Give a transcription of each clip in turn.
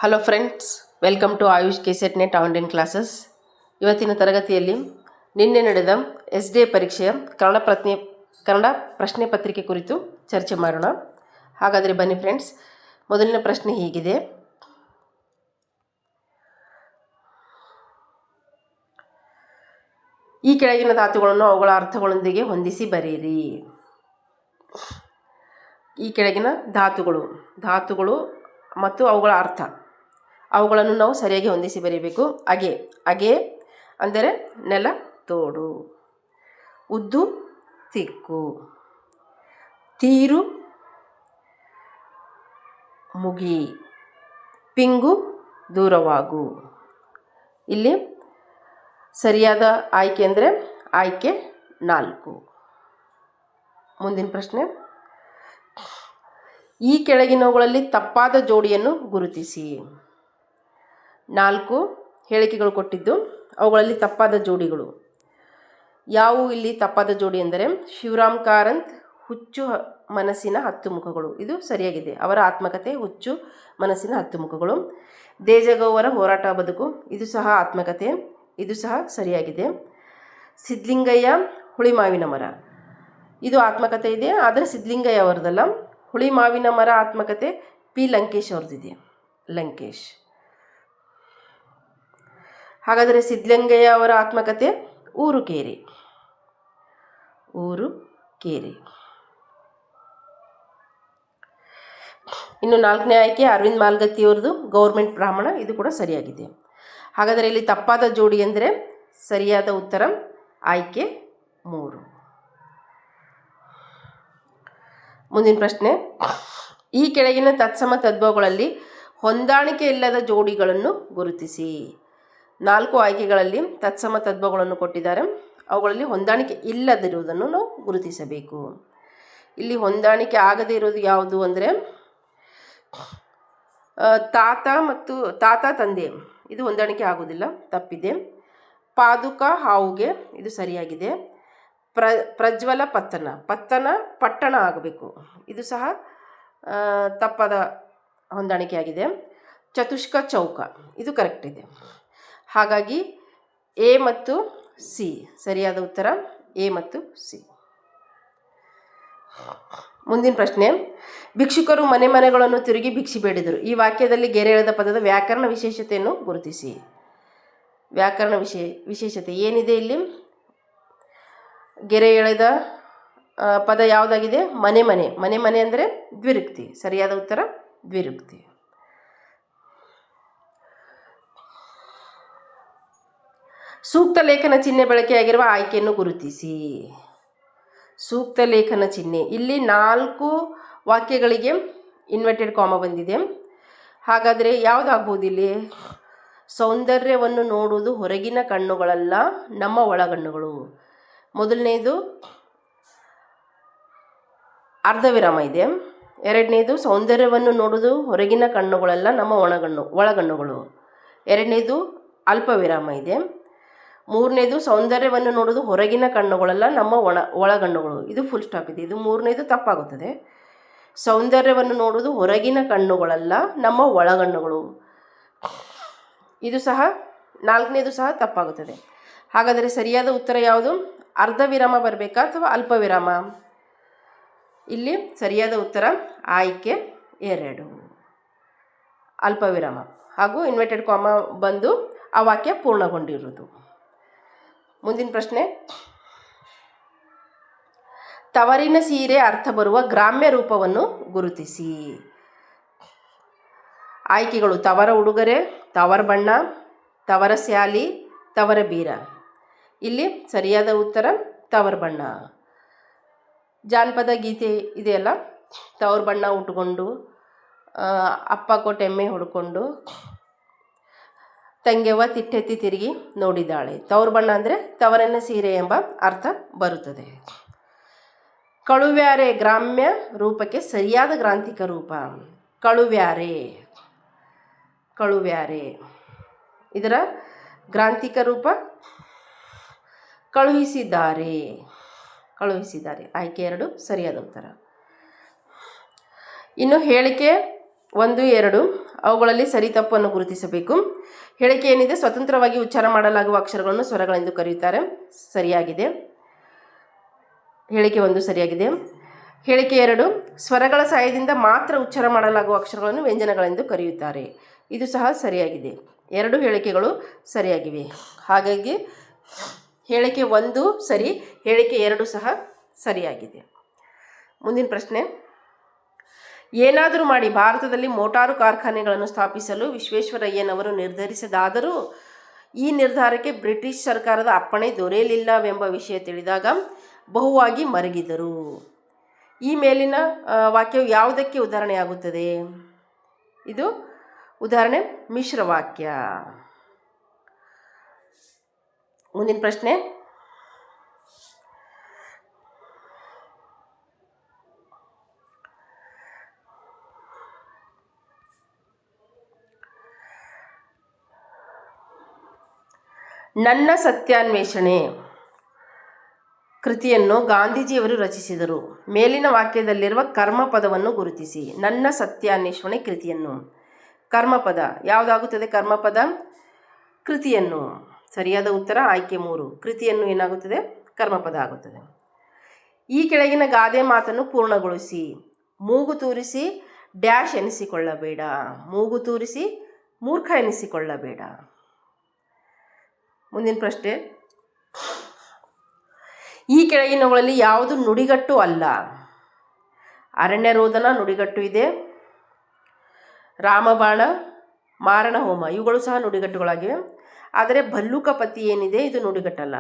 Hello friends, welcome to Ayush KSET NET online classes. ಇವತ್ತಿನ ತರಗತಿಯಲ್ಲಿ ನಿನ್ನೆ ನಡೆದ SDA ಪರೀಕ್ಷೆಯ ಕನ್ನಡ ಪ್ರಶ್ನೆ ಪತ್ರಿಕೆ ಕುರಿತು ಚರ್ಚೆ ಮಾಡೋಣ. ಹಾಗಾದರೆ ಬನ್ನಿ ಫ್ರೆಂಡ್ಸ್. ಮೊದಲಿನ ಪ್ರಶ್ನೆ ಹೀಗಿದೆ: ಈ ಕೆಳಗಿನ ಧಾತುಗಳನ್ನು ಅವುಗಳ ಅರ್ಥಗಳೊಂದಿಗೆ ಹೊಂದಿಸಿ ಬರೆಯಿರಿ. ಈ ಕೆಳಗಿನ ಧಾತುಗಳು ಮತ್ತು ಅವುಗಳ ಅರ್ಥ, ಅವುಗಳನ್ನು ನಾವು ಸರಿಯಾಗಿ ಹೊಂದಿಸಿ ಬರೀಬೇಕು. ಅಗೆ ಅಂದರೆ ನೆಲ, ತೋಡು. ಉದ್ದು, ತಿಕ್ಕು. ತೀರು, ಮುಗಿ. ಪಿಂಗು, ದೂರವಾಗು. ಇಲ್ಲಿ ಸರಿಯಾದ ಆಯ್ಕೆ ಅಂದರೆ ಆಯ್ಕೆ 4. ಮುಂದಿನ ಪ್ರಶ್ನೆ: ಈ ಕೆಳಗಿನವುಗಳಲ್ಲಿ ತಪ್ಪಾದ ಜೋಡಿಯನ್ನು ಗುರುತಿಸಿ. 4 ಹೇಳಿಕೆಗಳು ಕೊಟ್ಟಿದ್ದು, ಅವುಗಳಲ್ಲಿ ತಪ್ಪಾದ ಜೋಡಿಗಳು ಯಾವುವು? ಇಲ್ಲಿ ತಪ್ಪಾದ ಜೋಡಿ ಎಂದರೆ ಶಿವರಾಮ್ ಕಾರಂತ್ ಹುಚ್ಚು ಮನಸ್ಸಿನ 10 ಮುಖಗಳು. ಇದು ಸರಿಯಾಗಿದೆ. ಅವರ ಆತ್ಮಕಥೆ ಹುಚ್ಚು ಮನಸ್ಸಿನ 10 ಮುಖಗಳು. ದೇಜಗೌವರ ಹೋರಾಟ ಬದುಕು. ಇದು ಸಹ ಆತ್ಮಕಥೆ. ಇದು ಸಹ ಸರಿಯಾಗಿದೆ. ಸಿದ್ಧಲಿಂಗಯ್ಯ ಹುಳಿಮಾವಿನ ಮರ. ಇದು ಆತ್ಮಕಥೆ ಇದೆ, ಆದರೆ ಸಿದ್ಧಲಿಂಗಯ್ಯ ಅವರದಲ್ಲ. ಹುಳಿಮಾವಿನ ಮರ ಆತ್ಮಕಥೆ P. ಲಂಕೇಶ್ ಅವ್ರದ್ದಿದೆ. ಲಂಕೇಶ್. ಹಾಗಾದರೆ ಸಿದ್ಧಲಿಂಗಯ್ಯ ಅವರ ಆತ್ಮಕಥೆ ಊರು ಕೇರಿ. ಇನ್ನು 4ನೇ ಆಯ್ಕೆ ಅರವಿಂದ್ ಮಾಲ್ಗತ್ತಿ ಅವರದು ಗೌರ್ಮೆಂಟ್ ಬ್ರಾಹ್ಮಣ. ಇದು ಕೂಡ ಸರಿಯಾಗಿದೆ. ಹಾಗಾದರೆ ಇಲ್ಲಿ ತಪ್ಪಾದ ಜೋಡಿ ಎಂದರೆ ಸರಿಯಾದ ಉತ್ತರ ಆಯ್ಕೆ 3. ಮುಂದಿನ ಪ್ರಶ್ನೆ: ಈ ಕೆಳಗಿನ ತತ್ಸಮ ತದ್ಭವಗಳಲ್ಲಿ ಹೊಂದಾಣಿಕೆ ಇಲ್ಲದ ಜೋಡಿಗಳನ್ನು ಗುರುತಿಸಿ. 4 ಆಯ್ಕೆಗಳಲ್ಲಿ ತತ್ಸಮ ತದ್ಭವಗಳನ್ನು ಕೊಟ್ಟಿದ್ದಾರೆ. ಅವುಗಳಲ್ಲಿ ಹೊಂದಾಣಿಕೆ ಇಲ್ಲದಿರುವುದನ್ನು ನಾವು ಗುರುತಿಸಬೇಕು. ಇಲ್ಲಿ ಹೊಂದಾಣಿಕೆ ಆಗದೇ ಇರೋದು ಯಾವುದು ಅಂದರೆ ತಾತ ತಂದೆ. ಇದು ಹೊಂದಾಣಿಕೆ ಆಗುವುದಿಲ್ಲ, ತಪ್ಪಿದೆ. ಪಾದುಕ ಹಾವುಗೆ. ಇದು ಸರಿಯಾಗಿದೆ. ಪ್ರಜ್ವಲ ಪತ್ತನ ಆಗಬೇಕು. ಇದು ಸಹ ತಪ್ಪಾದ ಹೊಂದಾಣಿಕೆಯಾಗಿದೆ. ಚತುಷ್ಕ ಚೌಕ. ಇದು ಕರೆಕ್ಟ್ ಇದೆ. ಹಾಗಾಗಿ A ಮತ್ತು C ಸರಿಯಾದ ಉತ್ತರ. A ಮತ್ತು C. ಮುಂದಿನ ಪ್ರಶ್ನೆ: ಭಿಕ್ಷುಕರು ಮನೆಗಳನ್ನು ತಿರುಗಿ ಭಿಕ್ಷೆ ಬೇಡಿದರು. ಈ ವಾಕ್ಯದಲ್ಲಿ ಗೆರೆ ಎಳೆದ ಪದದ ವ್ಯಾಕರಣ ವಿಶೇಷತೆಯನ್ನು ಗುರುತಿಸಿ. ವ್ಯಾಕರಣ ವಿಶೇಷತೆ ಏನಿದೆ ಇಲ್ಲಿ? ಗೆರೆ ಎಳೆದ ಪದ ಯಾವುದಾಗಿದೆ? ಮನೆ ಅಂದರೆ ದ್ವಿರುಕ್ತಿ. ಸರಿಯಾದ ಉತ್ತರ ದ್ವಿರುಕ್ತಿ. ಸೂಕ್ತ ಲೇಖನ ಚಿಹ್ನೆ ಬಳಕೆಯಾಗಿರುವ ಆಯ್ಕೆಯನ್ನು ಗುರುತಿಸಿ. ಸೂಕ್ತ ಲೇಖನ ಚಿಹ್ನೆ ಇಲ್ಲಿ 4 ವಾಕ್ಯಗಳಿಗೆ ಇನ್ವರ್ಟೆಡ್ ಕಾಮ ಬಂದಿದೆ. ಹಾಗಾದರೆ ಯಾವುದಾಗ್ಬೋದು ಇಲ್ಲಿ? ಸೌಂದರ್ಯವನ್ನು ನೋಡುವುದು ಹೊರಗಿನ ಕಣ್ಣುಗಳಲ್ಲ, ನಮ್ಮ ಒಳಗಣ್ಣುಗಳು. ಮೊದಲನೇದು ಅರ್ಧ ವಿರಾಮ ಇದೆ. ಎರಡನೇದು ಸೌಂದರ್ಯವನ್ನು ನೋಡುವುದು ಹೊರಗಿನ ಕಣ್ಣುಗಳಲ್ಲ, ನಮ್ಮ ಒಳಗಣ್ಣುಗಳು. ಎರಡನೇದು ಅಲ್ಪ ವಿರಾಮ ಇದೆ. ಮೂರನೇದು ಸೌಂದರ್ಯವನ್ನು ನೋಡುವುದು ಹೊರಗಿನ ಕಣ್ಣುಗಳಲ್ಲ, ನಮ್ಮ ಒಳಗಣ್ಣುಗಳು. ಇದು ಫುಲ್ ಸ್ಟಾಪ್ ಇದೆ. ಇದು ಮೂರನೇದು ತಪ್ಪಾಗುತ್ತದೆ. ಸೌಂದರ್ಯವನ್ನು ನೋಡುವುದು ಹೊರಗಿನ ಕಣ್ಣುಗಳಲ್ಲ, ನಮ್ಮ ಒಳಗಣ್ಣುಗಳು. ಇದು ಸಹ 4ನೇದು ಸಹ ತಪ್ಪಾಗುತ್ತದೆ. ಹಾಗಾದರೆ ಸರಿಯಾದ ಉತ್ತರ ಯಾವುದು? ಅರ್ಧ ವಿರಾಮ ಬರಬೇಕಾ ಅಥವಾ ಅಲ್ಪ ವಿರಾಮ? ಇಲ್ಲಿ ಸರಿಯಾದ ಉತ್ತರ ಆಯ್ಕೆ 2, ಅಲ್ಪ ವಿರಾಮ ಹಾಗೂ ಇನ್ವರ್ಟೆಡ್ ಕಾಮ ಬಂದು ಆ ವಾಕ್ಯ ಪೂರ್ಣಗೊಂಡಿರುವುದು. ಮುಂದಿನ ಪ್ರಶ್ನೆ: ತವರಿನ ಸೀರೆ ಅರ್ಥ ಬರುವ ಗ್ರಾಮ್ಯ ರೂಪವನ್ನು ಗುರುತಿಸಿ. ಆಯ್ಕೆಗಳು: ತವರ ಉಡುಗೊರೆ, ತವರ ಬಣ್ಣ, ತವರ ಸ್ಯಾಲಿ, ತವರ ಬೀರ. ಇಲ್ಲಿ ಸರಿಯಾದ ಉತ್ತರ ತವರ ಬಣ್ಣ. ಜಾನಪದ ಗೀತೆ ಇದೆಯಲ್ಲ, ತವರ ಬಣ್ಣ ಉಟ್ಕೊಂಡು ಅಪ್ಪ ಕೊಟ್ಟು ಎಮ್ಮೆ ಹೊಡ್ಕೊಂಡು ತಂಗೆವ್ವ ತಿಟ್ಟೆತ್ತಿ ತಿರುಗಿ ನೋಡಿದಾಳೆ. ತವರ ಬಣ್ಣ ಅಂದರೆ ತವರಿನ ಸೀರೆ ಎಂಬ ಅರ್ಥ ಬರುತ್ತದೆ. ಕಳುವ್ಯಾರೆ ಗ್ರಾಮ್ಯ ರೂಪಕ್ಕೆ ಸರಿಯಾದ ಗ್ರಾಂಥಿಕ ರೂಪ. ಕಳುವ್ಯಾರೆ ಇದರ ಗ್ರಾಂಥಿಕ ರೂಪ ಕಳುಹಿಸಿದ್ದಾರೆ. ಆಯ್ಕೆ 2 ಸರಿಯಾದ ಉತ್ತರ. ಇನ್ನು ಹೇಳಿಕೆ 1, 2 ಅವುಗಳಲ್ಲಿ ಸರಿ ತಪ್ಪನ್ನು ಗುರುತಿಸಬೇಕು. ಹೇಳಿಕೆ ಏನಿದೆ, ಸ್ವತಂತ್ರವಾಗಿ ಉಚ್ಚಾರ ಮಾಡಲಾಗುವ ಅಕ್ಷರಗಳನ್ನು ಸ್ವರಗಳೆಂದು ಕರೆಯುತ್ತಾರೆ. ಸರಿಯಾಗಿದೆ. ಹೇಳಿಕೆ 1 ಸರಿಯಾಗಿದೆ. ಹೇಳಿಕೆ 2, ಸ್ವರಗಳ ಸಹಾಯದಿಂದ ಮಾತ್ರ ಉಚ್ಚಾರ ಮಾಡಲಾಗುವ ಅಕ್ಷರಗಳನ್ನು ವ್ಯಂಜನಗಳೆಂದು ಕರೆಯುತ್ತಾರೆ. ಇದು ಸಹ ಸರಿಯಾಗಿದೆ. 2 ಹೇಳಿಕೆಗಳು ಸರಿಯಾಗಿವೆ. ಹಾಗಾಗಿ ಹೇಳಿಕೆ 1 ಸರಿ, ಹೇಳಿಕೆ 2 ಸಹ ಸರಿಯಾಗಿದೆ. ಮುಂದಿನ ಪ್ರಶ್ನೆ, ಏನಾದರೂ ಮಾಡಿ ಭಾರತದಲ್ಲಿ ಮೋಟಾರು ಕಾರ್ಖಾನೆಗಳನ್ನು ಸ್ಥಾಪಿಸಲು ವಿಶ್ವೇಶ್ವರಯ್ಯನವರು ನಿರ್ಧರಿಸಿದಾದರೂ ಈ ನಿರ್ಧಾರಕ್ಕೆ ಬ್ರಿಟಿಷ್ ಸರ್ಕಾರದ ಅಪ್ಪಣೆ ದೊರೆಯಲಿಲ್ಲವೆಂಬ ವಿಷಯ ತಿಳಿದಾಗ ಬಹುವಾಗಿ ಮರಗಿದರು. ಈ ಮೇಲಿನ ವಾಕ್ಯವು ಯಾವುದಕ್ಕೆ ಉದಾಹರಣೆಯಾಗುತ್ತದೆ? ಇದು ಉದಾಹರಣೆ ಮಿಶ್ರವಾಕ್ಯ. ಮುಂದಿನ ಪ್ರಶ್ನೆ, ನನ್ನ ಸತ್ಯಾನ್ವೇಷಣೆ ಕೃತಿಯನ್ನು ಗಾಂಧೀಜಿಯವರು ರಚಿಸಿದರು. ಮೇಲಿನ ವಾಕ್ಯದಲ್ಲಿರುವ ಕರ್ಮಪದವನ್ನು ಗುರುತಿಸಿ. ನನ್ನ ಸತ್ಯಾನ್ವೇಷಣೆ ಕೃತಿಯನ್ನು. ಕರ್ಮಪದ ಯಾವುದಾಗುತ್ತದೆ? ಕರ್ಮಪದ ಕೃತಿಯನ್ನು. ಸರಿಯಾದ ಉತ್ತರ ಆಯ್ಕೆ 3. ಕೃತಿಯನ್ನು ಏನಾಗುತ್ತದೆ? ಕರ್ಮಪದ ಆಗುತ್ತದೆ. ಈ ಕೆಳಗಿನ ಗಾದೆ ಮಾತನ್ನು ಪೂರ್ಣಗೊಳಿಸಿ. ಮೂಗು ತೂರಿಸಿ ಡ್ಯಾಶ್ ಎನಿಸಿಕೊಳ್ಳಬೇಡ. ಮೂಗು ತೂರಿಸಿ ಮೂರ್ಖ ಎನಿಸಿಕೊಳ್ಳಬೇಡ. ಮುಂದಿನ ಪ್ರಶ್ನೆ, ಈ ಕೆಳಗಿನವುಗಳಲ್ಲಿ ಯಾವುದು ನುಡಿಗಟ್ಟು ಅಲ್ಲ? ಅರಣ್ಯ ರೋದನ ನುಡಿಗಟ್ಟು ಇದೆ. ರಾಮಬಾಣ, ಮಾರಣ ಹೋಮ ಇವುಗಳು ಸಹ ನುಡಿಗಟ್ಟುಗಳಾಗಿವೆ. ಆದರೆ ಭಲ್ಲೂಕ ಪತಿ ಏನಿದೆ ಇದು ನುಡಿಗಟ್ಟಲ್ಲ.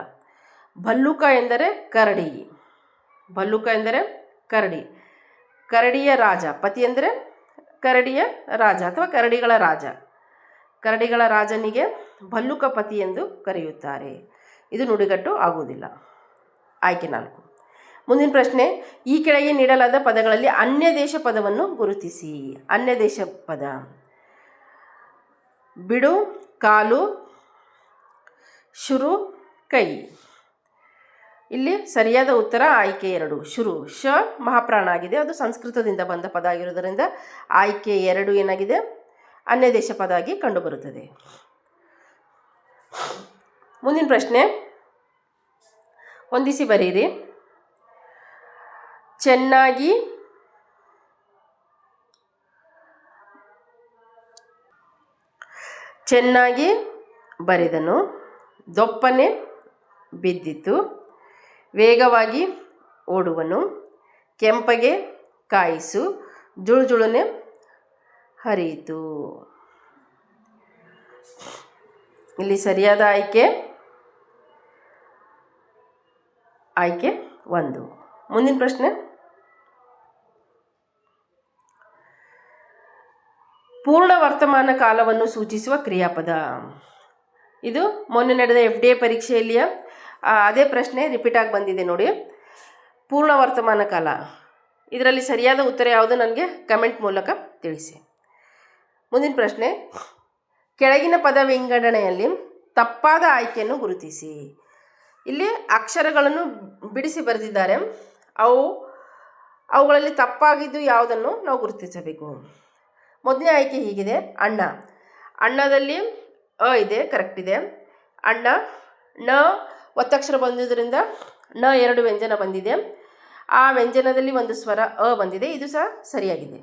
ಭಲ್ಲೂಕ ಎಂದರೆ ಕರಡಿ. ಭಲ್ಲೂಕ ಎಂದರೆ ಕರಡಿ. ಕರಡಿಯ ರಾಜ. ಪತಿ ಎಂದರೆ ಕರಡಿಯ ರಾಜ ಅಥವಾ ಕರಡಿಗಳ ರಾಜ. ಕರಡಿಗಳ ರಾಜನಿಗೆ ಭಲ್ಲೂಕ ಪತಿ ಎಂದು ಕರೆಯುತ್ತಾರೆ. ಇದು ನುಡಿಗಟ್ಟು ಆಗುವುದಿಲ್ಲ. ಆಯ್ಕೆ 4. ಮುಂದಿನ ಪ್ರಶ್ನೆ, ಈ ಕೆಳಗೆ ನೀಡಲಾದ ಪದಗಳಲ್ಲಿ ಅನ್ಯ ದೇಶ ಪದವನ್ನು ಗುರುತಿಸಿ. ಅನ್ಯ ದೇಶ ಪದ: ಬಿಡು, ಕಾಲು, ಶುರು, ಕೈ. ಇಲ್ಲಿ ಸರಿಯಾದ ಉತ್ತರ ಆಯ್ಕೆ 2 ಶುರು. ಶ ಮಹಾಪ್ರಾಣ ಆಗಿದೆ, ಅದು ಸಂಸ್ಕೃತದಿಂದ ಬಂದ ಪದ ಆಗಿರುವುದರಿಂದ ಆಯ್ಕೆ 2 ಏನಾಗಿದೆ? ಅನ್ಯ ದೇಶ ಪದ ಆಗಿ ಕಂಡುಬರುತ್ತದೆ. ಮುಂದಿನ ಪ್ರಶ್ನೆ, ಹೊಂದಿಸಿ ಬರೆಯಿರಿ. ಚೆನ್ನಾಗಿ ಬರೆದನು, ದೊಪ್ಪನೆ ಬಿದ್ದಿತು, ವೇಗವಾಗಿ ಓಡುವನು, ಕೆಂಪಗೆ ಕಾಯಿಸು, ಜುಳುಜುಳುನೆ ಹರಿಯಿತು. ಇಲ್ಲಿ ಸರಿಯಾದ ಆಯ್ಕೆ 1. ಮುಂದಿನ ಪ್ರಶ್ನೆ, ಪೂರ್ಣ ವರ್ತಮಾನ ಕಾಲವನ್ನು ಸೂಚಿಸುವ ಕ್ರಿಯಾಪದ. ಇದು ಮೊನ್ನೆ ನಡೆದ FDA ಪರೀಕ್ಷೆಯಲ್ಲಿಯ ಅದೇ ಪ್ರಶ್ನೆ ರಿಪೀಟ್ ಆಗಿ ಬಂದಿದೆ ನೋಡಿ. ಪೂರ್ಣ ವರ್ತಮಾನ ಕಾಲ, ಇದರಲ್ಲಿ ಸರಿಯಾದ ಉತ್ತರ ಯಾವುದು? ನನಗೆ ಕಮೆಂಟ್ ಮೂಲಕ ತಿಳಿಸಿ. ಮುಂದಿನ ಪ್ರಶ್ನೆ, ಕೆಳಗಿನ ಪದ ವಿಂಗಡಣೆಯಲ್ಲಿ ತಪ್ಪಾದ ಆಯ್ಕೆಯನ್ನು ಗುರುತಿಸಿ. ಇಲ್ಲಿ ಅಕ್ಷರಗಳನ್ನು ಬಿಡಿಸಿ ಬರೆದಿದ್ದಾರೆ. ಅವುಗಳಲ್ಲಿ ತಪ್ಪಾಗಿದ್ದು ಯಾವುದನ್ನು ನಾವು ಗುರುತಿಸಬೇಕು. ಮೊದಲನೇ ಆಯ್ಕೆ ಹೀಗಿದೆ: ಅಣ್ಣ. ಅಣ್ಣದಲ್ಲಿ ಅ ಇದೆ, ಕರೆಕ್ಟ್ ಇದೆ. ಅಣ್ಣ. ನ ಒತ್ತಕ್ಷರ ಬಂದಿದ್ದರಿಂದ ನ 2 ವ್ಯಂಜನ ಬಂದಿದೆ. ಆ ವ್ಯಂಜನದಲ್ಲಿ ಒಂದು ಸ್ವರ ಅ ಬಂದಿದೆ, ಇದು ಸಹ ಸರಿಯಾಗಿದೆ.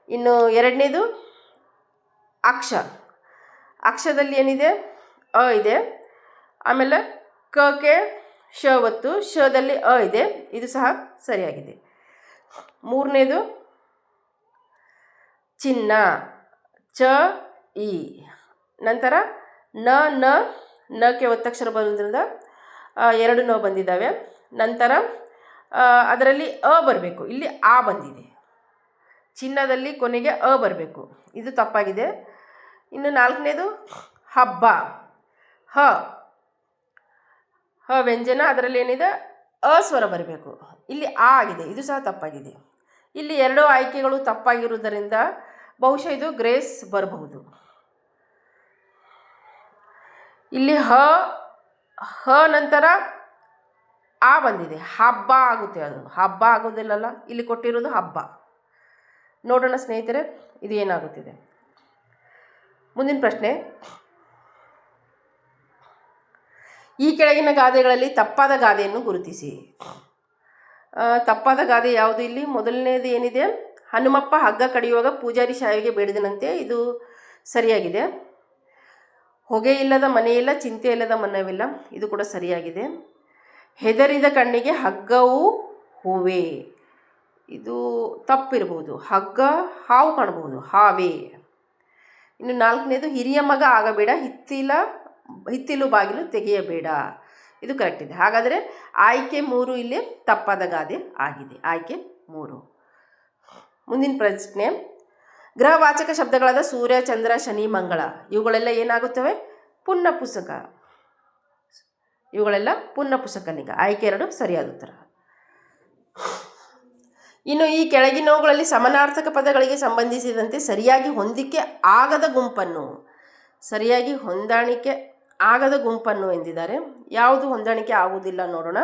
ಇನ್ನು ಎರಡನೇದು ಅಕ್ಷ. ಅಕ್ಷದಲ್ಲಿ ಏನಿದೆ? ಅ ಇದೆ. ಆಮೇಲೆ ಕಕ್ಕೆ ಶ ಒತ್ತು, ಶದಲ್ಲಿ ಅ ಇದೆ, ಇದು ಸಹ ಸರಿಯಾಗಿದೆ. ಮೂರನೇದು ಚಿನ್ನ. ಚ ಇ. ನಂತರ ನಕ್ಕೆ ಒತ್ತಕ್ಷರ ಬರೋದ್ರಿಂದ 2 ನ ಬಂದಿದ್ದಾವೆ. ನಂತರ ಅದರಲ್ಲಿ ಅ ಬರಬೇಕು, ಇಲ್ಲಿ ಆ ಬಂದಿದೆ. ಚಿನ್ನದಲ್ಲಿ ಕೊನೆಗೆ ಅ ಬರಬೇಕು, ಇದು ತಪ್ಪಾಗಿದೆ. ಇನ್ನು ನಾಲ್ಕನೇದು ಹಬ್ಬ. ಹ ವ್ಯಂಜನ, ಅದರಲ್ಲಿ ಏನಿದೆ? ಅ ಸ್ವರ ಬರಬೇಕು, ಇಲ್ಲಿ ಆ ಆಗಿದೆ, ಇದು ಸಹ ತಪ್ಪಾಗಿದೆ. ಇಲ್ಲಿ 2 ಆಯ್ಕೆಗಳು ತಪ್ಪಾಗಿರುವುದರಿಂದ ಬಹುಶಃ ಇದು ಗ್ರೇಸ್ ಬರಬಹುದು. ಇಲ್ಲಿ ಹ ನಂತರ ಆ ಬಂದಿದೆ, ಹಬ್ಬ ಆಗುತ್ತೆ. ಅದು ಹಬ್ಬ ಆಗೋದಿಲ್ಲಲ್ಲ, ಇಲ್ಲಿ ಕೊಟ್ಟಿರೋದು ಹಬ್ಬ. ನೋಡೋಣ ಸ್ನೇಹಿತರೆ, ಇದು ಏನಾಗುತ್ತಿದೆ. ಮುಂದಿನ ಪ್ರಶ್ನೆ, ಈ ಕೆಳಗಿನ ಗಾದೆಗಳಲ್ಲಿ ತಪ್ಪಾದ ಗಾದೆಯನ್ನು ಗುರುತಿಸಿ. ತಪ್ಪಾದ ಗಾದೆ ಯಾವುದು ಇಲ್ಲಿ? ಮೊದಲನೇದು ಏನಿದೆ, ಹನುಮಪ್ಪ ಹಗ್ಗ ಕಡಿಯುವಾಗ ಪೂಜಾರಿ ಶಾವಿಗೆ ಬೇಡಿದನಂತೆ. ಇದು ಸರಿಯಾಗಿದೆ. ಹೊಗೆ ಇಲ್ಲದ ಮನೆಯಿಲ್ಲ, ಚಿಂತೆ ಇಲ್ಲದ ಮನವಿಲ್ಲ. ಇದು ಕೂಡ ಸರಿಯಾಗಿದೆ. ಹೆದರಿದ ಕಣ್ಣಿಗೆ ಹಗ್ಗವು ಹೂವೇ. ಇದು ತಪ್ಪಿರ್ಬೋದು. ಹಗ್ಗ ಹಾವು ಕಾಣಬಹುದು, ಹಾವೇ. ಇನ್ನು 4ನೇದು, ಹಿರಿಯ ಮಗ ಆಗಬೇಡ, ಹಿತ್ತಿಲು ಬಾಗಿಲು ತೆಗೆಯಬೇಡ. ಇದು ಕರೆಕ್ಟ್ ಇದೆ. ಹಾಗಾದರೆ ಆಯ್ಕೆ 3 ಇಲ್ಲಿ ತಪ್ಪಾದ ಗಾದೆ ಆಗಿದೆ. ಆಯ್ಕೆ 3. ಮುಂದಿನ ಪ್ರಶ್ನೆ, ಗ್ರಹವಾಚಕ ಶಬ್ದಗಳಾದ ಸೂರ್ಯ, ಚಂದ್ರ, ಶನಿ, ಮಂಗಳ ಇವುಗಳೆಲ್ಲ ಏನಾಗುತ್ತವೆ? ಪುನ್ನಪುಸಕ. ಇವುಗಳೆಲ್ಲ ಪುನ್ನಪುಸಕನಿಗ. ಆಯ್ಕೆ 2 ಸರಿಯಾದ ಉತ್ತರ. ಇನ್ನು ಈ ಕೆಳಗಿನವುಗಳಲ್ಲಿ ಸಮಾನಾರ್ಥಕ ಪದಗಳಿಗೆ ಸಂಬಂಧಿಸಿದಂತೆ ಸರಿಯಾಗಿ ಹೊಂದಾಣಿಕೆ ಆಗದ ಗುಂಪನ್ನು ಎಂದಿದ್ದಾರೆ. ಯಾವುದು ಹೊಂದಾಣಿಕೆ ಆಗುವುದಿಲ್ಲ ನೋಡೋಣ.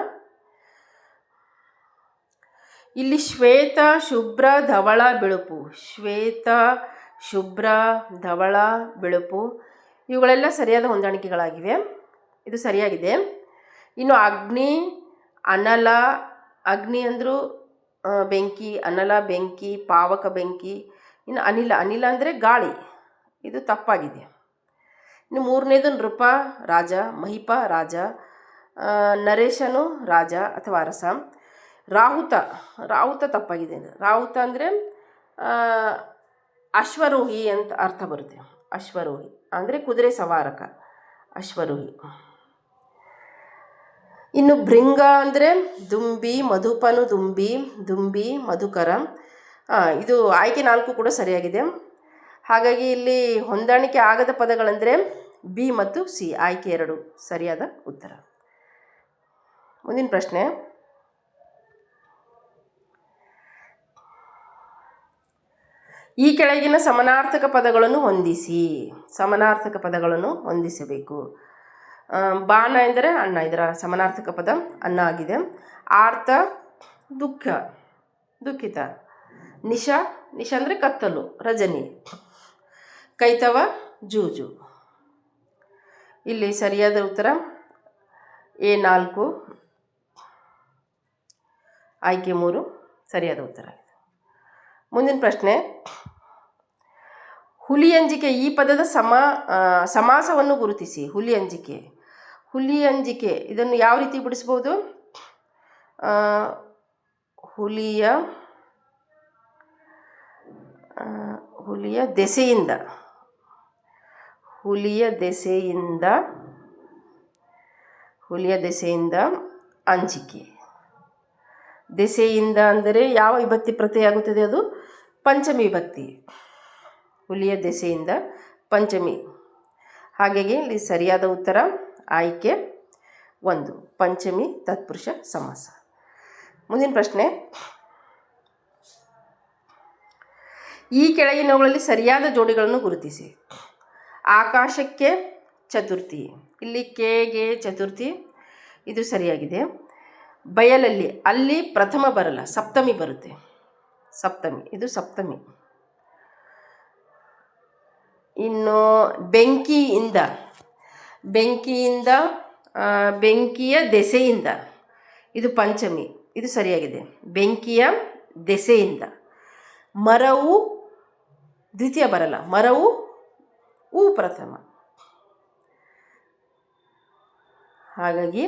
ಇಲ್ಲಿ ಶ್ವೇತ, ಶುಭ್ರ, ಧವಳ, ಬಿಳುಪು. ಶ್ವೇತ, ಶುಭ್ರ, ಧವಳ, ಬಿಳುಪು ಇವುಗಳೆಲ್ಲ ಸರಿಯಾದ ಹೊಂದಾಣಿಕೆಗಳಾಗಿವೆ. ಇದು ಸರಿಯಾಗಿದೆ. ಇನ್ನು ಅಗ್ನಿ, ಅನಲ. ಅಗ್ನಿ ಅಂದರೂ ಬೆಂಕಿ, ಅನಲ ಬೆಂಕಿ, ಪಾವಕ ಬೆಂಕಿ. ಇನ್ನು ಅನಿಲ ಅಂದರೆ ಗಾಳಿ. ಇದು ತಪ್ಪಾಗಿದೆ. ಇನ್ನು 3ನೇದು ನೃಪ, ರಾಜ, ಮಹಿಪ, ರಾಜ, ನರೇಶನು ರಾಜ ಅಥವಾ ಅರಸ. ರಾಹುತ ತಪ್ಪಾಗಿದೆ. ರಾಹುತ ಅಂದರೆ ಅಶ್ವರೋಹಿ ಅಂತ ಅರ್ಥ ಬರುತ್ತೆ. ಅಶ್ವರೋಹಿ ಅಂದರೆ ಕುದುರೆ ಸವಾರಕ, ಅಶ್ವರೋಹಿ. ಇನ್ನು ಭೃಂಗ ಅಂದರೆ ದುಂಬಿ, ಮಧುಪನು ದುಂಬಿ, ಮಧುಕರ. ಇದು ಆಯ್ಕೆ 4 ಕೂಡ ಸರಿಯಾಗಿದೆ. ಹಾಗಾಗಿ ಇಲ್ಲಿ ಹೊಂದಾಣಿಕೆ ಆಗದ ಪದಗಳಂದರೆ ಬಿ ಮತ್ತು ಸಿ. ಆಯ್ಕೆ 2 ಸರಿಯಾದ ಉತ್ತರ. ಮುಂದಿನ ಪ್ರಶ್ನೆ, ಈ ಕೆಳಗಿನ ಸಮಾನಾರ್ಥಕ ಪದಗಳನ್ನು ಹೊಂದಿಸಿ. ಸಮಾನಾರ್ಥಕ ಪದಗಳನ್ನು ಹೊಂದಿಸಬೇಕು. ಬಾಣ ಎಂದರೆ ಅನ್ನ. ಇದರ ಸಮಾನಾರ್ಥಕ ಪದ ಅನ್ನ ಆಗಿದೆ. ಆರ್ತ ದುಃಖಿತ. ನಿಶಾ ಅಂದರೆ ಕತ್ತಲು, ರಜನಿ. ಕೈತವ ಜೂಜು. ಇಲ್ಲಿ ಸರಿಯಾದ ಉತ್ತರ A4 ಆಯ್ಕೆ 3 ಸರಿಯಾದ ಉತ್ತರ. ಮುಂದಿನ ಪ್ರಶ್ನೆ, ಹುಲಿಯಂಜಿಕೆ ಈ ಪದದ ಸಮಾಸವನ್ನು ಗುರುತಿಸಿ. ಹುಲಿಯಂಜಿಕೆ ಇದನ್ನು ಯಾವ ರೀತಿ ಬಿಡಿಸ್ಬೋದು? ಹುಲಿಯ ದೆಸೆಯಿಂದ. ಹುಲಿಯ ದೆಸೆಯಿಂದ ಅಂಜಿಕೆ. ದೆಸೆಯಿಂದ ಅಂದರೆ ಯಾವ ವಿಭಕ್ತಿ ಪ್ರತ್ಯಯ ಅದು ಪಂಚಮಿ ವಿಭಕ್ತಿ. ಹುಲಿಯ ದೆಸೆಯಿಂದ ಪಂಚಮಿ. ಹಾಗಾಗಿ ಇಲ್ಲಿ ಸರಿಯಾದ ಉತ್ತರ ಆಯ್ಕೆ 1 ಪಂಚಮಿ ತತ್ಪುರುಷ ಸಮಾಸ. ಮುಂದಿನ ಪ್ರಶ್ನೆ, ಈ ಕೆಳಗಿನವುಗಳಲ್ಲಿ ಸರಿಯಾದ ಜೋಡಿಗಳನ್ನು ಗುರುತಿಸಿ. ಆಕಾಶಕ್ಕೆ ಚತುರ್ಥಿ. ಇಲ್ಲಿ ಕೆಗೆ ಚತುರ್ಥಿ. ಇದು ಸರಿಯಾಗಿದೆ. ಬಯಲಲ್ಲಿ ಅಲ್ಲಿ ಪ್ರಥಮ ಬರಲ್ಲ, ಸಪ್ತಮಿ ಬರುತ್ತೆ. ಸಪ್ತಮಿ, ಇದು ಸಪ್ತಮಿ. ಇನ್ನು ಬೆಂಕಿಯ ದೆಸೆಯಿಂದ ಇದು ಪಂಚಮಿ. ಇದು ಸರಿಯಾಗಿದೆ. ಬೆಂಕಿಯ ದೆಸೆಯಿಂದ. ಮರವು ದ್ವಿತೀಯ ಬರಲ್ಲ, ಮರವು ಪ್ರಥಮ. ಹಾಗಾಗಿ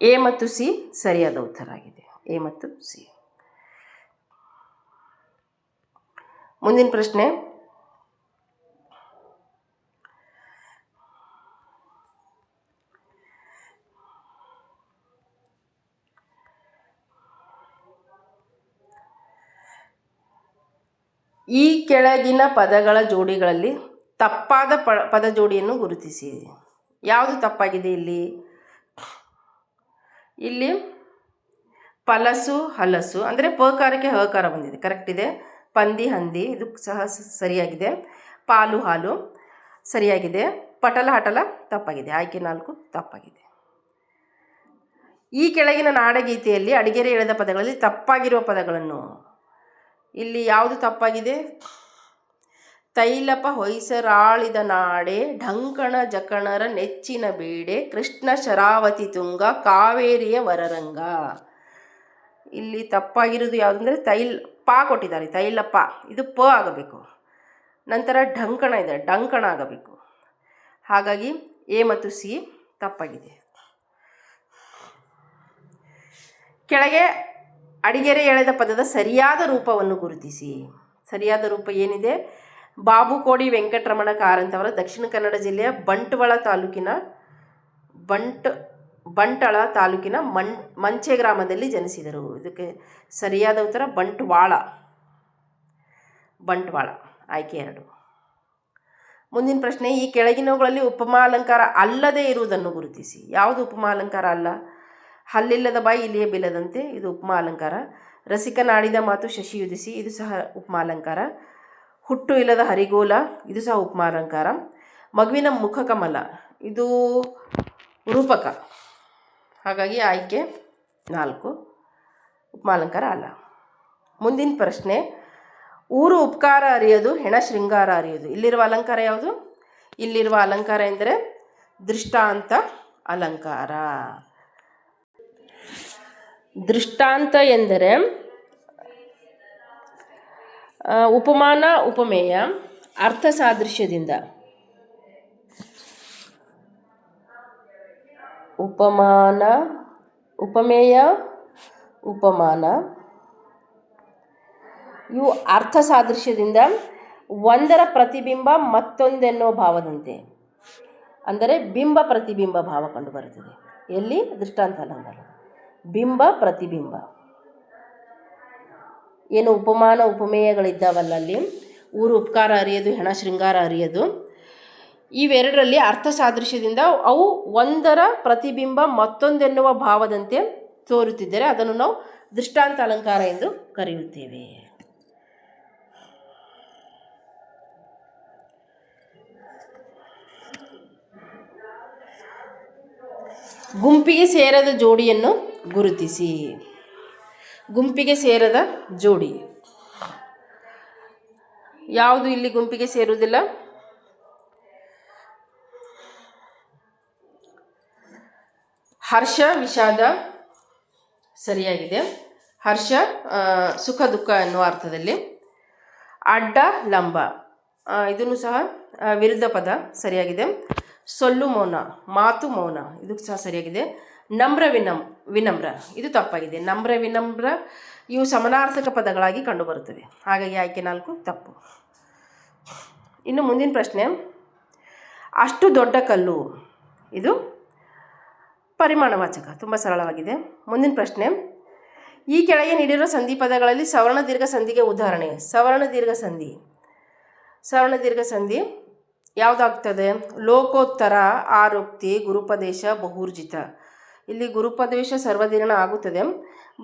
ಎ ಮತ್ತು ಸಿ ಸರಿಯಾದ ಉತ್ತರ ಆಗಿದೆ. ಎ ಮತ್ತು ಸಿ. ಮುಂದಿನ ಪ್ರಶ್ನೆ, ಈ ಕೆಳಗಿನ ಪದಗಳ ಜೋಡಿಗಳಲ್ಲಿ ತಪ್ಪಾದ ಪದ ಜೋಡಿಯನ್ನು ಗುರುತಿಸಿ. ಯಾವುದು ತಪ್ಪಾಗಿದೆ ಇಲ್ಲಿ ಫಲಸು ಹಲಸು ಅಂದರೆ ಪಕಾರಕ್ಕೆ ಹಕಾರ ಬಂದಿದೆ, ಕರೆಕ್ಟ್ ಇದೆ. ಪಂದಿ ಹಂದಿ ಇದು ಸಹ ಸರಿಯಾಗಿದೆ. ಪಾಲು ಹಾಲು ಸರಿಯಾಗಿದೆ. ಪಟಲ ಹಟಲ ತಪ್ಪಾಗಿದೆ. ಆಯ್ಕೆ 4 ತಪ್ಪಾಗಿದೆ. ಈ ಕೆಳಗಿನ ನಾಡಗೀತೆಯಲ್ಲಿ ಅಡಿಗೆರೆ ಎಳೆದ ಪದಗಳಲ್ಲಿ ತಪ್ಪಾಗಿರುವ ಪದಗಳನ್ನು ಇಲ್ಲಿ ಯಾವುದು ತಪ್ಪಾಗಿದೆ? ತೈಲಪ ಹೊಯ್ಸರಾಳಿದ ನಾಡೆ ಢಂಕಣ ಜಕಣರ ನೆಚ್ಚಿನ ಬೇಡೆ ಕೃಷ್ಣ ಶರಾವತಿ ತುಂಗ ಕಾವೇರಿಯ ವರರಂಗ. ಇಲ್ಲಿ ತಪ್ಪಾಗಿರೋದು ಯಾವುದಂದರೆ ಪಾ ಕೊಟ್ಟಿದ್ದಾರೆ, ತೈಲಪ, ಇದು ಪ ಆಗಬೇಕು. ನಂತರ ಢಂಕಣ ಇದೆ, ಡಂಕಣ ಆಗಬೇಕು. ಹಾಗಾಗಿ ಎ ಮತ್ತು ಸಿ ತಪ್ಪಾಗಿದೆ. ಕೆಳಗೆ ಅಡಿಗೆರೆ ಎಳೆದ ಪದದ ಸರಿಯಾದ ರೂಪವನ್ನು ಗುರುತಿಸಿ. ಸರಿಯಾದ ರೂಪ ಏನಿದೆ? ಬಾಬುಕೋಡಿ ವೆಂಕಟರಮಣ ಕಾರಂತವರ ದಕ್ಷಿಣ ಕನ್ನಡ ಜಿಲ್ಲೆಯ ಬಂಟಳ ತಾಲೂಕಿನ ಮಂಚೆ ಗ್ರಾಮದಲ್ಲಿ ಜನಿಸಿದರು. ಇದಕ್ಕೆ ಸರಿಯಾದ ಉತ್ತರ ಬಂಟ್ವಾಳ. ಆಯ್ಕೆ 2. ಮುಂದಿನ ಪ್ರಶ್ನೆ, ಈ ಕೆಳಗಿನವುಗಳಲ್ಲಿ ಉಪಮಾ ಅಲಂಕಾರ ಅಲ್ಲದೇ ಇರುವುದನ್ನು ಗುರುತಿಸಿ. ಯಾವುದು ಉಪಮಾ ಅಲಂಕಾರ ಅಲ್ಲ? ಹಲ್ಲಿಲ್ಲದ ಬಾಯಿ ಇಲ್ಲಿಯೇ ಬಿಲ್ಲದಂತೆ, ಇದು ಉಪಮಾ ಅಲಂಕಾರ. ರಸಿಕನಾಡಿದ ಮಾತು ಶಶಿಯುದಿಸಿ, ಇದು ಸಹ ಉಪಮಾ ಅಲಂಕಾರ. ಹುಟ್ಟು ಇಲ್ಲದ ಹರಿಗೋಲ, ಇದು ಸಹ ಉಪಮಾ ಅಲಂಕಾರ. ಮಗುವಿನ ಮುಖಕಮಲ, ಇದು ರೂಪಕ. ಹಾಗಾಗಿ ಆಯ್ಕೆ 4, ಉಪಮಾ ಅಲಂಕಾರ ಅಲ್ಲ. ಮುಂದಿನ ಪ್ರಶ್ನೆ, ಊರು ಉಪಕಾರ ಅರಿಯೋದು, ಹೆಣ ಶೃಂಗಾರ ಅರಿಯೋದು. ಇಲ್ಲಿರುವ ಅಲಂಕಾರ ಯಾವುದು? ಇಲ್ಲಿರುವ ಅಲಂಕಾರ ಎಂದರೆ ದೃಷ್ಟಾಂತ ಅಲಂಕಾರ. ದೃಷ್ಟಾಂತ ಎಂದರೆ ಉಪಮಾನ ಉಪಮೇಯ ಅರ್ಥ ಸಾದೃಶ್ಯದಿಂದ. ಉಪಮಾನ ಉಪಮೇಯ ಉಪಮಾನ ಇವು ಅರ್ಥ ಸಾದೃಶ್ಯದಿಂದ ಒಂದರ ಪ್ರತಿಬಿಂಬ ಮತ್ತೊಂದೆನ್ನೋ ಭಾವದಂತೆ, ಅಂದರೆ ಬಿಂಬ ಪ್ರತಿಬಿಂಬ ಭಾವ ಕಂಡು ಬರುತ್ತದೆ. ಎಲ್ಲಿ? ದೃಷ್ಟಾಂತ ಅಲಂಕಾರ. ಬಿಂಬ ಪ್ರತಿಬಿಂಬ ಏನು ಉಪಮಾನ ಉಪಮೇಯಗಳಿದ್ದಾವಲ್ಲ, ಅಲ್ಲಿ ಊರು ಉಪಕಾರ ಅರಿಯೋದು, ಹೆಣ ಶೃಂಗಾರ ಅರಿಯೋದು, ಇವೆರಡರಲ್ಲಿ ಅರ್ಥ ಸಾದೃಶ್ಯದಿಂದ ಅವು ಒಂದರ ಪ್ರತಿಬಿಂಬ ಮತ್ತೊಂದೆನ್ನುವ ಭಾವದಂತೆ ತೋರುತ್ತಿದ್ದರೆ ಅದನ್ನು ನಾವು ದೃಷ್ಟಾಂತ ಅಲಂಕಾರ ಎಂದು ಕರೆಯುತ್ತೇವೆ. ಗುಂಪಿಗೆ ಸೇರದ ಜೋಡಿಯನ್ನು ಗುರುತಿಸಿ. ಗುಂಪಿಗೆ ಸೇರದ ಜೋಡಿ ಯಾವುದು? ಇಲ್ಲಿ ಗುಂಪಿಗೆ ಸೇರುವುದಿಲ್ಲ. ಹರ್ಷ ವಿಷಾದ ಸರಿಯಾಗಿದೆ. ಹರ್ಷ ಸುಖ ದುಃಖ ಎನ್ನುವ ಅರ್ಥದಲ್ಲಿ. ಅಡ್ಡ ಲಂಬ ಇದನ್ನು ಸಹ ವಿರುದ್ಧ ಪದ ಸರಿಯಾಗಿದೆ. ಸೊಲ್ಲು ಮೌನ, ಮಾತು ಮೌನ, ಇದು ಸಹ ಸರಿಯಾಗಿದೆ. ನಮ್ರ ವಿನಮ್ರ ಇದು ತಪ್ಪಾಗಿದೆ. ನಮ್ರ ವಿನಮ್ರ ಇವು ಸಮಾನಾರ್ಥಕ ಪದಗಳಾಗಿ ಕಂಡುಬರುತ್ತವೆ. ಹಾಗಾಗಿ ಆಯ್ಕೆ 4 ತಪ್ಪು. ಇನ್ನು ಮುಂದಿನ ಪ್ರಶ್ನೆ, ಅಷ್ಟು ದೊಡ್ಡ ಕಲ್ಲು, ಇದು ಪರಿಮಾಣವಾಚಕ, ತುಂಬ ಸರಳವಾಗಿದೆ. ಮುಂದಿನ ಪ್ರಶ್ನೆ, ಈ ಕೆಳಗೆ ನೀಡಿರುವ ಸಂಧಿ ಪದಗಳಲ್ಲಿ ಸವರ್ಣ ದೀರ್ಘ ಸಂಧಿಗೆ ಉದಾಹರಣೆ. ಸವರ್ಣ ದೀರ್ಘ ಸಂಧಿ ಯಾವುದಾಗ್ತದೆ? ಲೋಕೋತ್ತರ, ಆರೋಕ್ತಿ, ಗುರುಪದೇಶ, ಬಹುರ್ಜಿತ. ಇಲ್ಲಿ ಗುರುಪದೇಶ ಸರ್ವದೀರ್ಘ ಆಗುತ್ತದೆ,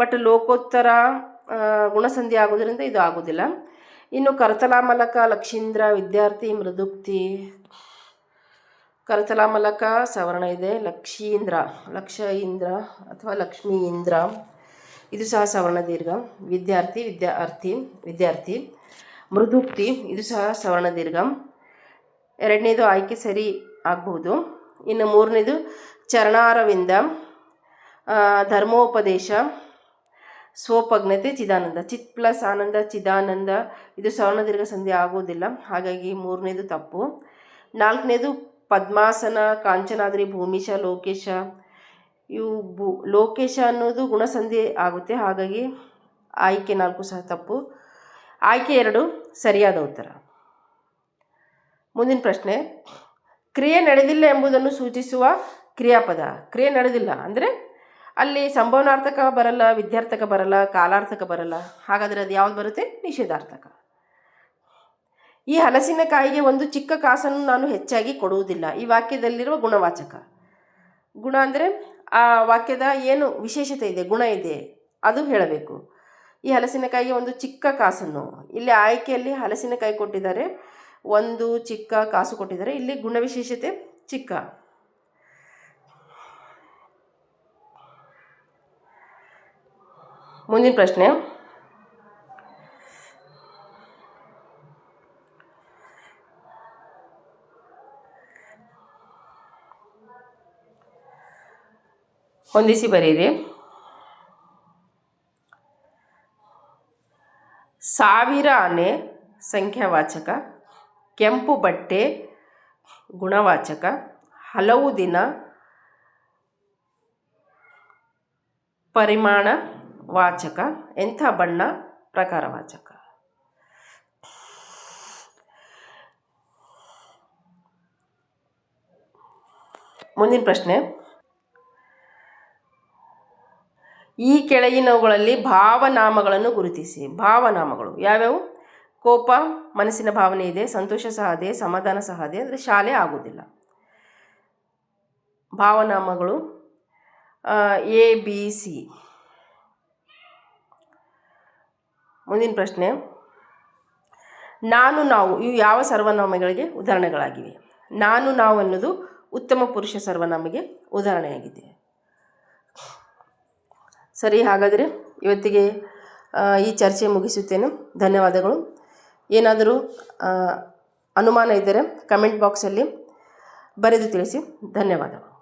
ಬಟ್ ಲೋಕೋತ್ತರ ಗುಣಸಂಧಿ ಆಗೋದ್ರಿಂದ ಇದು ಆಗೋದಿಲ್ಲ. ಇನ್ನು ಕರತಲಾಮಲಕ, ಲಕ್ಷೀಂದ್ರ, ವಿದ್ಯಾರ್ಥಿ, ಮೃದುಕ್ತಿ. ಕರತಲಾಮಲಕ ಸವರ್ಣ ಇದೆ. ಲಕ್ಷೀಂದ್ರ ಅಥವಾ ಲಕ್ಷ್ಮೀ ಇಂದ್ರ ಇದು ಸಹ ಸವರ್ಣ ದೀರ್ಘ. ವಿದ್ಯಾರ್ಥಿ. ಮೃದುಕ್ತಿ ಇದು ಸಹ ಸವರ್ಣ ದೀರ್ಘ. ಎರಡನೇದು ಆಯ್ಕೆ ಸರಿ ಆಗಬಹುದು. ಇನ್ನು ಮೂರನೇದು ಚರಣಾರವಿಂದ, ಧರ್ಮೋಪದೇಶ, ಸ್ವೋಪಜ್ಞತೆ, ಚಿದಾನಂದ. ಚಿತ್ ಪ್ಲಸ್ ಆನಂದ, ಚಿದಾನಂದ ಇದು ಸವರ್ಣ ದೀರ್ಘ ಸಂಧಿ ಆಗುವುದಿಲ್ಲ, ಹಾಗಾಗಿ ಮೂರನೇದು ತಪ್ಪು. ನಾಲ್ಕನೇದು ಪದ್ಮಾಸನ, ಕಾಂಚನಾದ್ರಿ, ಭೂಮಿಶ, ಲೋಕೇಶ. ಇವು ಲೋಕೇಶ ಅನ್ನೋದು ಗುಣಸಂಧಿ ಆಗುತ್ತೆ, ಹಾಗಾಗಿ ಆಯ್ಕೆ 4 ಸಹ ತಪ್ಪು. ಆಯ್ಕೆ 2 ಸರಿಯಾದ ಉತ್ತರ. ಮುಂದಿನ ಪ್ರಶ್ನೆ, ಕ್ರಿಯೆ ನಡೆದಿಲ್ಲ ಎಂಬುದನ್ನು ಸೂಚಿಸುವ ಕ್ರಿಯಾಪದ. ಕ್ರಿಯೆ ನಡೆದಿಲ್ಲ ಅಂದರೆ ಅಲ್ಲಿ ಸಂಭವನಾರ್ಥಕ ಬರಲ್ಲ, ವಿದ್ಯಾರ್ಥಕ ಬರಲ್ಲ, ಕಾಲಾರ್ಥಕ ಬರಲ್ಲ. ಹಾಗಾದರೆ ಅದು ಯಾವ್ದು ಬರುತ್ತೆ? ನಿಷೇಧಾರ್ಥಕ. ಈ ಹಲಸಿನಕಾಯಿಗೆ ಒಂದು ಚಿಕ್ಕ ಕಾಸನ್ನು ನಾನು ಹೆಚ್ಚಾಗಿ ಕೊಡುವುದಿಲ್ಲ. ಈ ವಾಕ್ಯದಲ್ಲಿರುವ ಗುಣವಾಚಕ. ಗುಣ ಅಂದರೆ ಆ ವಾಕ್ಯದ ಏನು ವಿಶೇಷತೆ ಇದೆ, ಗುಣ ಇದೆ, ಅದು ಹೇಳಬೇಕು. ಈ ಹಲಸಿನಕಾಯಿಗೆ ಒಂದು ಚಿಕ್ಕ ಕಾಸನ್ನು, ಇಲ್ಲಿ ಆಯ್ಕೆಯಲ್ಲಿ ಹಲಸಿನಕಾಯಿ ಕೊಟ್ಟಿದ್ದಾರೆ, ಒಂದು ಚಿಕ್ಕ ಕಾಸು ಕೊಟ್ಟಿದ್ದಾರೆ. ಇಲ್ಲಿ ಗುಣವಿಶೇಷತೆ ಚಿಕ್ಕ. ಮುಂದಿನ ಪ್ರಶ್ನೆ, ಹೊಂದಿಸಿ ಬರೆಯಿರಿ. ಸಾವಿರ ಆನೆ ಸಂಖ್ಯಾವಾಚಕ, ಕೆಂಪು ಬಟ್ಟೆ ಗುಣವಾಚಕ, ಹಲವು ದಿನ ಪರಿಮಾಣ ವಾಚಕ, ಎಂಥ ಬಣ್ಣ ಪ್ರಕಾರವಾಚಕ. ಮುಂದಿನ ಪ್ರಶ್ನೆ, ಈ ಕೆಳಗಿನವುಗಳಲ್ಲಿ ಭಾವನಾಮಗಳನ್ನು ಗುರುತಿಸಿ. ಭಾವನಾಮಗಳು ಯಾವ್ಯಾವು? ಕೋಪ ಮನಸ್ಸಿನ ಭಾವನೆ ಇದೆ, ಸಂತೋಷ ಸಹ ಇದೆ, ಸಮಾಧಾನ ಸಹ ಇದೆ, ಅಂದರೆ ಶಾಲೆ ಆಗುವುದಿಲ್ಲ. ಭಾವನಾಮಗಳು ABC. ಮುಂದಿನ ಪ್ರಶ್ನೆ, ನಾನು ನಾವು ಇವು ಯಾವ ಸರ್ವನಾಮಗಳಿಗೆ ಉದಾಹರಣೆಗಳಾಗಿವೆ? ನಾನು ನಾವು ಅನ್ನೋದು ಉತ್ತಮ ಪುರುಷ ಸರ್ವನಾಮಗೆ ಉದಾಹರಣೆಯಾಗಿದೆ. ಸರಿ, ಹಾಗಾದರೆ ಇವತ್ತಿಗೆ ಈ ಚರ್ಚೆ ಮುಗಿಸುತ್ತೇನೆ. ಧನ್ಯವಾದಗಳು. ಏನಾದರೂ ಅನುಮಾನ ಇದ್ದರೆ ಕಮೆಂಟ್ ಬಾಕ್ಸಲ್ಲಿ ಬರೆದು ತಿಳಿಸಿ. ಧನ್ಯವಾದಗಳು.